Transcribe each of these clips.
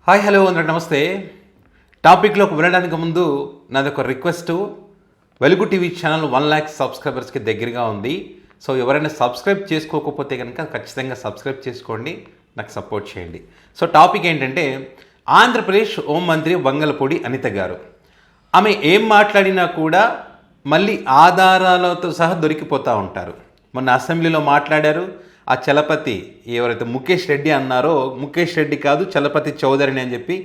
Hi hello అందరూ నమస్తే. టాపిక్లోకి వెళ్ళడానికి ముందు నాది ఒక రిక్వెస్ట్. వెలుగు టీవీ ఛానల్ 1,00,000 సబ్స్క్రైబర్స్కి దగ్గరగా ఉంది. సో ఎవరైనా సబ్స్క్రైబ్ చేసుకోకపోతే కనుక ఖచ్చితంగా సబ్స్క్రైబ్ చేసుకోండి, నాకు సపోర్ట్ చేయండి. సో టాపిక్ ఏంటంటే ఆంధ్రప్రదేశ్ హోంమంత్రి వంగలపూడి అనిత గారు. ఆమె ఏం మాట్లాడినా కూడా మళ్ళీ ఆధారాలతో సహా దొరికిపోతూ ఉంటారు. మొన్న అసెంబ్లీలో మాట్లాడారు. ఆ చలపతి ఎవరైతే ముఖేష్ రెడ్డి అన్నారో, ముఖేష్ రెడ్డి కాదు చలపతి చౌదరిని అని చెప్పి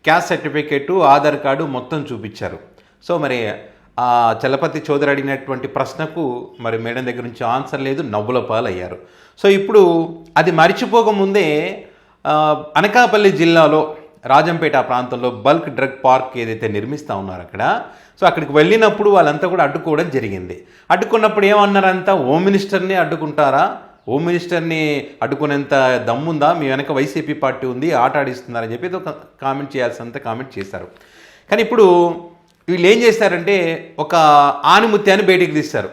క్యాస్ట్ సర్టిఫికేటు, ఆధార్ కార్డు మొత్తం చూపించారు. సో మరి ఆ చలపతి చౌదరి అడిగినటువంటి ప్రశ్నకు మరి మేడం దగ్గర నుంచి ఆన్సర్ లేదు, నవ్వుల పాలయ్యారు. సో ఇప్పుడు అది మరిచిపోకముందే అనకాపల్లి జిల్లాలో రాజంపేట ప్రాంతంలో బల్క్ డ్రగ్ పార్క్ ఏదైతే నిర్మిస్తూ ఉన్నారో అక్కడ, సో అక్కడికి వెళ్ళినప్పుడు వాళ్ళంతా కూడా అడ్డుకోవడం జరిగింది. అడ్డుకున్నప్పుడు ఏమన్నారంతా, హోమ్ మినిస్టర్ని అడ్డుకుంటారా, హోమ్ మినిస్టర్ని అడ్డుకునేంత దమ్ముందా, మీ వెనక వైసీపీ పార్టీ ఉంది, ఆట ఆడిస్తున్నారని చెప్పి ఒక కామెంట్ చేయాల్సినంత కామెంట్ చేశారు. కానీ ఇప్పుడు వీళ్ళు ఏం చేశారంటే ఒక ఆనిముత్యాన్ని బయటికి తీస్తారు.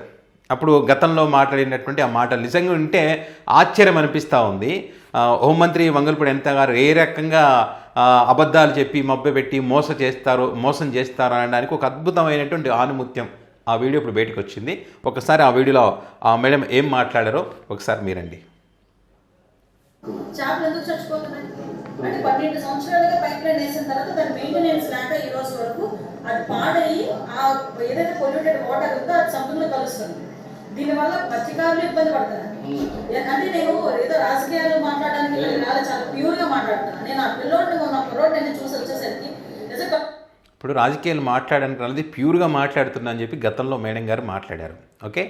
అప్పుడు గతంలో మాట్లాడినటువంటి ఆ మాటలు నిజంగా ఉంటే ఆశ్చర్యం అనిపిస్తూ ఉంది. హోంమంత్రి వంగలపూడి అనిత గారు ఏ రకంగా అబద్ధాలు చెప్పి మభ్యపెట్టి మోసం చేస్తారు అనడానికి ఒక అద్భుతమైనటువంటి ఆనిముత్యం ఆ వీడియో ఇప్పుడు బయటకు వచ్చింది. ఒకసారి ఆ వీడియోలో ఆ మేడం ఏం మాట్లాడారో ఒకసారి మీరండి. చేపలు ఎందుకు చచ్చిపోతున్నాయి అంటే 12 సంవత్సరాలుగా పైప్ లైన్ వేసిన తర్వాత దాని మెయింటెనెన్స్ లేక ఈ రోజు వరకు అది పాడయి ఆ ఏదైతే పొల్యూటెడ్ వాటర్ ఉందో అది సముద్రంలో కలుస్తుంది. దీనివల్ల మత్స్యకారులు ఇబ్బంది పడతారు. అంటే నేను ఏదో రాజకీయాలు మాట్లాడడానికి చాలా ప్యూర్గా మాట్లాడుతున్నాను. నేను ఆ పిల్లోడిని నేను చూసి వచ్చేసరికి ఇప్పుడు రాజకీయాలు మాట్లాడడానికి అనేది ప్యూర్గా మాట్లాడుతున్నా అని చెప్పి గతంలో మేడం గారు మాట్లాడారు. ఓకే,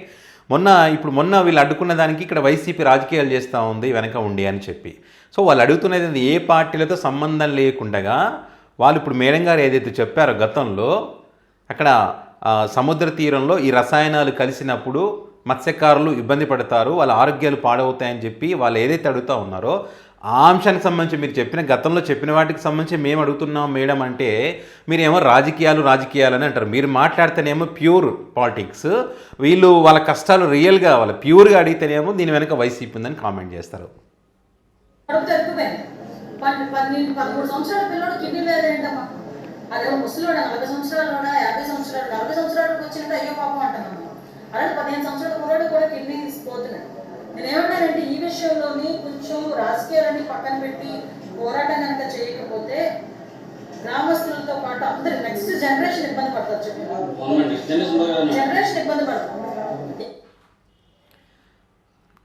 మొన్న వీళ్ళు అడ్డుకున్న దానికి ఇక్కడ వైసీపీ రాజకీయాలు చేస్తూ ఉంది వెనక ఉండి అని చెప్పి. సో వాళ్ళు అడుగుతున్నది ఏ పార్టీలతో సంబంధం లేకుండగా వాళ్ళు ఇప్పుడు మేడం గారు ఏదైతే చెప్పారో గతంలో అక్కడ సముద్ర తీరంలో ఈ రసాయనాలు కలిసినప్పుడు మత్స్యకారులు ఇబ్బంది పడతారు, వాళ్ళ ఆరోగ్యాలు పాడవుతాయని చెప్పి వాళ్ళు ఏదైతే అడుగుతూ ఉన్నారో ఆ అంశానికి సంబంధించి మీరు గతంలో చెప్పిన వాటికి సంబంధించి మేము అడుగుతున్నాం మేడం అంటే మీరేమో రాజకీయాలు అని అంటారు. మీరు మాట్లాడితేనేమో ప్యూర్ పాలిటిక్స్, వీళ్ళు వాళ్ళ కష్టాలు రియల్గా వాళ్ళ ప్యూర్గా అడిగితేనేమో దీని వెనక వైసీపీ ఉందని కామెంట్ చేస్తారు. 13 సంవత్సరాల పిల్లడు కిడ్నీ లేదేంటమ్మా, అదే ముసలివాడు 40 సంవత్సరాలు 50 సంవత్సరాలు 40 సంవత్సరాలకు వచ్చిందంటే అయ్యో పాపం అంటున్నాను. అలాగే 15 సంవత్సరాల కుర్రాడు కూడా కిడ్నీస్ పోతున్నాయి. నేనేమంటానంటే ఈ విషయంలోని కొంచెం రాజకీయాలని పక్కన పెట్టి పోరాటం కనుక చేయకపోతే గ్రామస్తులతో పాటు అందరు నెక్స్ట్ జనరేషన్ ఇబ్బంది పడతారు. జనరేషన్ ఇబ్బంది పడతారు.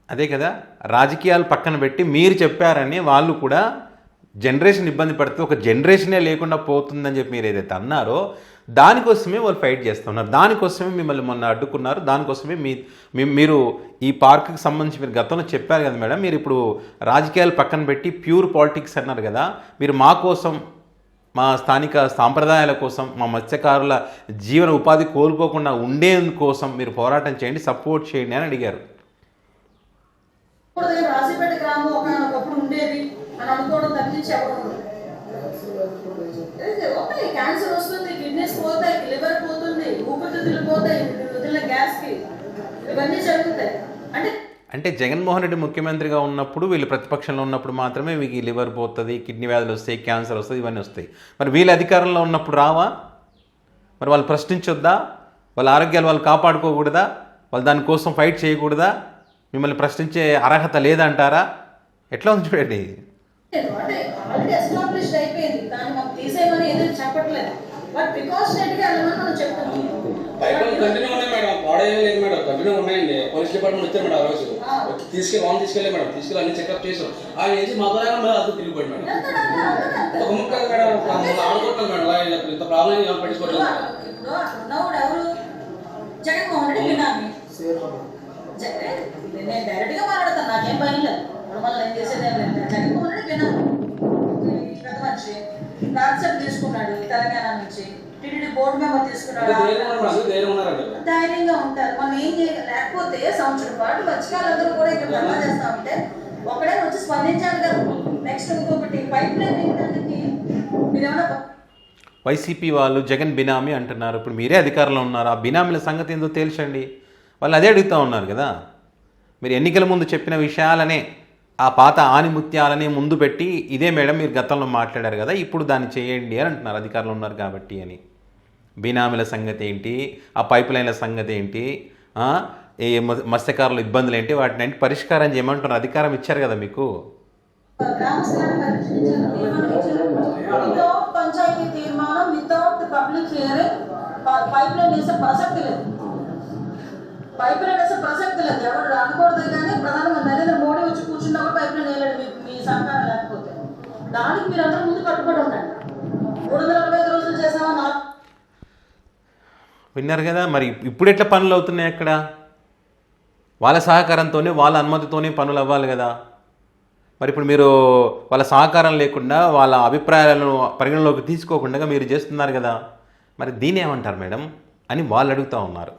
అదే కదా, రాజకీయాలు పక్కన పెట్టి మీరు చెప్పారని వాళ్ళు కూడా జనరేషన్ ఇబ్బంది పడితే ఒక జనరేషనే లేకుండా పోతుందని చెప్పి మీరు ఏదైతే అన్నారో దానికోసమే వాళ్ళు ఫైట్ చేస్తున్నారు. దానికోసమే మిమ్మల్ని మొన్న అడ్డుకున్నారు. దానికోసమే మీరు ఈ పార్క్కి సంబంధించి మీరు గతంలో చెప్పారు కదా మేడం, మీరు ఇప్పుడు రాజకీయాలు పక్కన పెట్టి ప్యూర్ పాలిటిక్స్ అన్నారు కదా, మీరు మా కోసం, మా స్థానిక సాంప్రదాయాల కోసం, మా మత్స్యకారుల జీవన ఉపాధి కోల్పోకుండా ఉండేందుకోసం మీరు పోరాటం చేయండి, సపోర్ట్ చేయండి అని అడిగారు. రాజపేట గ్రామం ఒకప్పుడు ఉండేది అని అనుకోవడం తప్పించి క్యాన్సర్ వస్తుంది, కిడ్నీస్ పోతాయి, లివర్ పోతుంది, ఊపిరితిత్తులు పోతాయి, వదిలిన గ్యాస్కి ఇవన్నీ జరుగుతాయి. అంటే జగన్మోహన్ రెడ్డి ముఖ్యమంత్రిగా ఉన్నప్పుడు, వీళ్ళు ప్రతిపక్షంలో ఉన్నప్పుడు మాత్రమే మీకు లివర్ పోతుంది, కిడ్నీ వ్యాధులు వస్తాయి, క్యాన్సర్ వస్తుంది, ఇవన్నీ వస్తాయి. మరి వీళ్ళు అధికారంలో ఉన్నప్పుడు రావా? మరి వాళ్ళు ప్రశ్నించొద్దా? వాళ్ళ ఆరోగ్యాలు వాళ్ళు కాపాడుకోకూడదా? వాళ్ళు దానికోసం ఫైట్ చేయకూడదా? మిమ్మల్ని ప్రశ్నించే అర్హత లేదంటారా? ఎట్లా ఉంది చూడండి. అంటే ఆల్రెడీ ఎస్టాబ్లిష్డ్ అయిపోయింది, దాన్ని మనం తీసేయమని ఏదైనా చెప్పట్లేదు. బట్ ప్రికాషనరీగా వెళ్ళమని మనం చెప్తున్నాం. కంటిన్యూ ఉన్నాయి మేడం, పాడేం లేదు మేడం, కంటిన్యూ ఉన్నాయండి. పోలీస్ డిపార్ట్మెంట్ వచ్చారు మేడం, ఆ రోజు తీసుకెళ్ళి మేడం, తీసుకెళ్ళి అన్ని చెకప్ చేసాం. ఆయన వేసి మాకు అది తిరిగిపోయింది మేడం. ఒక ముక్క మేడం ఆడుకుంటున్నాం మేడం, ఇంత ప్రాబ్లం పట్టించుకోవట్లేదు. ఇప్పుడు ఉన్నవాడు ఎవరు? జగన్మోహన్ రెడ్డి బినామీ. నేను డైరెక్ట్గా మాట్లాడతాను, నాకేం భయం లేదు. మళ్ళీ నేను చేసేదేం లేదు. జగన్మోహన్ రెడ్డి బినామీ పెద్ద మనిషి, కాన్సెప్ట్ తీసుకున్నాడు తెలంగాణ నుంచి, టీటీడీ బోర్డు మెంబర్ తీసుకున్నాడు, ధైర్యంగా ఉంటారు. మనం ఏం చేయాలి? లేకపోతే సంవత్సరం పాటు మత్స్యకారులందరూ కూడా ఇక్కడ ధర్నా చేస్తా ఉంటే ఒకడే వచ్చి స్పందించాలి కదా. నెక్స్ట్ ఇంకొకటి పైప్ లైన్ వేయడానికి మీరేమన్నా వైసీపీ వాళ్ళు జగన్ బినామీ అంటున్నారు. ఇప్పుడు మీరే అధికారంలో ఉన్నారు, ఆ బినామీల సంగతి ఏందో తేల్చండి. వాళ్ళు అదే అడుగుతూ ఉన్నారు కదా. మీరు ఎన్నికల ముందు చెప్పిన విషయాలనే ఆ పాత ఆనిముత్యాలని ముందు పెట్టి ఇదే మేడం మీరు గతంలో మాట్లాడారు కదా ఇప్పుడు దాన్ని చేయండి అని అంటున్నారు అధికారులు ఉన్నారు కాబట్టి అని. బినామీల సంగతి ఏంటి, ఆ పైప్ లైన్ల సంగతి ఏంటి, ఈ మత్స్యకారుల ఇబ్బందులు ఏంటి, వాటిని అంటే పరిష్కారం చేయమంటున్నారు. అధికారం ఇచ్చారు కదా మీకు. వితౌట్ పంచాయతీ తీర్మానం, without public hearing pipe line వేసే ప్రసక్తి లేదు. పైప్ లైన్ వేసే ప్రసక్తి లేదు. ఎవరు అనుకోవద్దు కానీ ప్రధానమంత్రి నరేంద్ర మోడీ వచ్చి కూర్చున్నా కూడా పైప్ లైన్ వేయలేడు మీ సహకారం లేకపోతే. దానికి మీరు అందరూ ముందు కట్టుబడి ఉండండి. 365 రోజులు చేసామని విన్నారు కదా. మరి ఇప్పుడు ఎట్లా పనులు అవుతున్నాయి అక్కడ? వాళ్ళ సహకారంతోనే వాళ్ళ అనుమతితోనే పనులు అవ్వాలి కదా. మరి ఇప్పుడు మీరు వాళ్ళ సహకారం లేకుండా వాళ్ళ అభిప్రాయాలను పరిగణలోకి తీసుకోకుండా మీరు చేస్తున్నారు కదా. మరి దీని ఏమంటారు మేడం అని వాళ్ళు అడుగుతూ ఉన్నారు.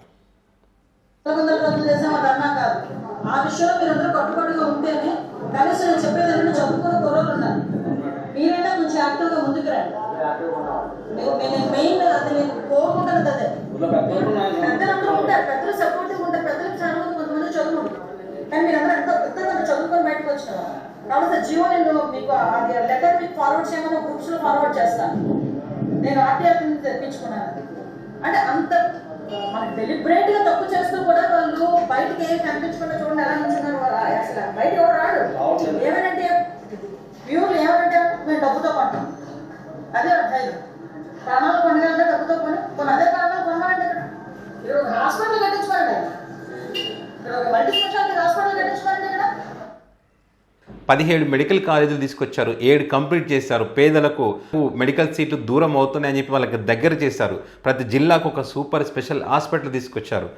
ఆ విషయంలో మీరు అందరూ కట్టుబడిగా ఉంటేనే కనీసం నేను చెప్పేదాన్ని చదువుకున్న కుర్రలు ఉన్నారు. మీరైనా కొంచెం యాక్టివ్గా ముందుకు రండి. మెయిన్ అది నేను కోరుకుంటున్నది అదే. పెద్దలందరూ ఉంటారు, పెద్దలు సపోర్టివ్ ఉంటారు, పెద్దలకు చాలా మంది కొంతమంది చదువు ఉంటారు. కానీ మీరు అందరూ ఎంత పెద్దగా చదువుకొని బయటకు వచ్చినారు కాబట్టి జియో నేను మీకు అది లెటర్ మీకు ఫార్వర్డ్ చేయమని గ్రూప్స్లో ఫార్వర్డ్ చేస్తాను. నేను ఆర్టీఆర్ తెప్పించుకున్నాను. అంటే అంత మనకి డెలిబరేట్గా తప్పు చేస్తూ కూడా వాళ్ళు బయటకి ఏం కనిపించకుండా చూడండి ఎలా నుంచున్నారు. అసలు బయట ఎవరు రాడు. ఏమనంటే ప్యూర్లు ఏమనంటే మేము డబ్బుతో కొంటాం, అదే ధైర్యం. ప్రాణాలు కొనగాలంటే డబ్బుతో కొన్ని అదే ప్రాణాలు కొనాలంటే ఇక్కడ ఒక హాస్పిటల్ కట్టించుకోండి, ఇక్కడ ఒక మల్టీ స్పెషాలిటీ హాస్పిటల్ కట్టించుకోండి. ఇక్కడ 17 మెడికల్ కాలేజీలు తీసుకొచ్చారు, 7 కంప్లీట్ చేశారు. పేదలకు మెడికల్ సీట్లు దూరం అవుతున్నాయని చెప్పి వాళ్ళకి దగ్గర చేశారు. ప్రతి జిల్లాకు ఒక సూపర్ స్పెషల్ హాస్పిటల్ తీసుకొచ్చారు.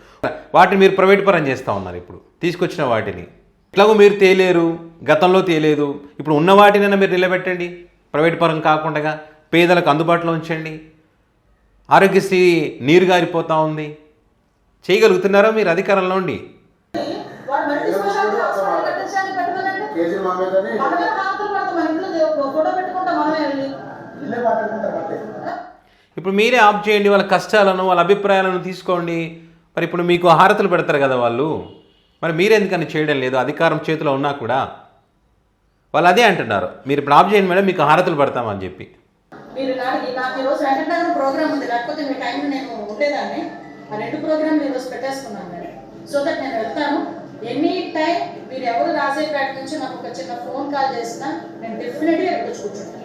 వాటిని మీరు ప్రైవేట్ పరం చేస్తూ ఉన్నారు. ఇప్పుడు తీసుకొచ్చిన వాటిని ఇట్లాగో మీరు తేలేరు, గతంలో తేలేదు. ఇప్పుడు ఉన్న వాటినైనా మీరు నిలబెట్టండి, ప్రైవేట్ పరం కాకుండా పేదలకు అందుబాటులో ఉంచండి. ఆరోగ్యశ్రీ నీరు గారిపోతూ ఉంది. చేయగలుగుతున్నారా మీరు అధికారంలో ఉండి? ఇప్పుడు మీరే ఆప్ చేయండి, వాళ్ళ కష్టాలను వాళ్ళ అభిప్రాయాలను తీసుకోండి. మరి ఇప్పుడు మీకు హారతలు పెడతారు కదా వాళ్ళు, మరి మీరెందుకని చేయడం లేదు? అధికారం చేతిలో ఉన్నా కూడా వాళ్ళు అదే అంటున్నారు, మీరు ఇప్పుడు ఆప్ చేయండి మేడం మీకు హారతలు పెడతామని చెప్పి. మీరు నాకు ఈరోజు వెంకటనగరం ప్రోగ్రామ్ ఉంది, లేకపోతే మీ టైంలో నేను ఉండేదాన్ని. ఆ 2 ప్రోగ్రాంలు ఈరోజు పెట్టేసుకున్నాను మేడం. సో దట్ నేను వెళ్తాను. ఎనీ టైం మీరు ఎవరు రాజేపేట నుంచి నాకు ఒక చిన్న ఫోన్ కాల్ చేసినా నేను డెఫినెట్గా ఎక్కడికి కూర్చుంటాను.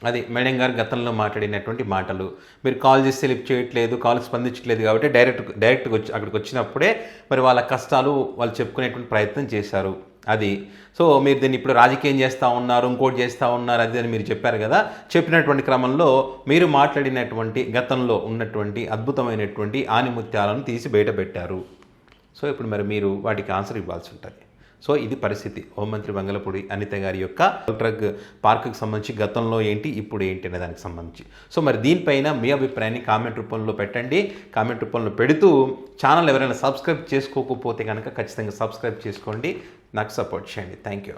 అది మేడం గారు గతంలో మాట్లాడినటువంటి మాటలు. మీరు కాల్ చేస్తే లిఫ్ట్ చేయట్లేదు, కాల్ స్పందించట్లేదు కాబట్టి డైరెక్ట్గా వచ్చి అక్కడికి వచ్చినప్పుడే మరి వాళ్ళ కష్టాలు వాళ్ళు చెప్పుకునేటువంటి ప్రయత్నం చేశారు. అది సో మీరు దీన్ని ఇప్పుడు రాజకీయం చేస్తూ ఉన్నారు, ఇంకోటి చేస్తూ ఉన్నారు, అది అని మీరు చెప్పారు కదా. చెప్పినటువంటి క్రమంలో మీరు మాట్లాడినటువంటి గతంలో ఉన్నటువంటి అద్భుతమైనటువంటి ఆనిముత్యాలను తీసి బయట పెట్టారు. సో ఇప్పుడు మరి మీరు వాటికి ఆన్సర్ ఇవ్వాల్సి ఉంటుంది. సో ఇది పరిస్థితి. హోంమంత్రి వంగలపూడి అనిత గారి యొక్క డ్రగ్ పార్కుకి సంబంధించి గతంలో ఏంటి ఇప్పుడు ఏంటి అనే దానికి సంబంధించి. సో మరి దీనిపైన మీ అభిప్రాయాన్ని కామెంట్ రూపంలో పెట్టండి. కామెంట్ రూపంలో పెడుతూ ఛానల్ ఎవరైనా సబ్స్క్రైబ్ చేసుకోకపోతే కనుక ఖచ్చితంగా సబ్స్క్రైబ్ చేసుకోండి, నాకు సపోర్ట్ చేయండి. Thank you.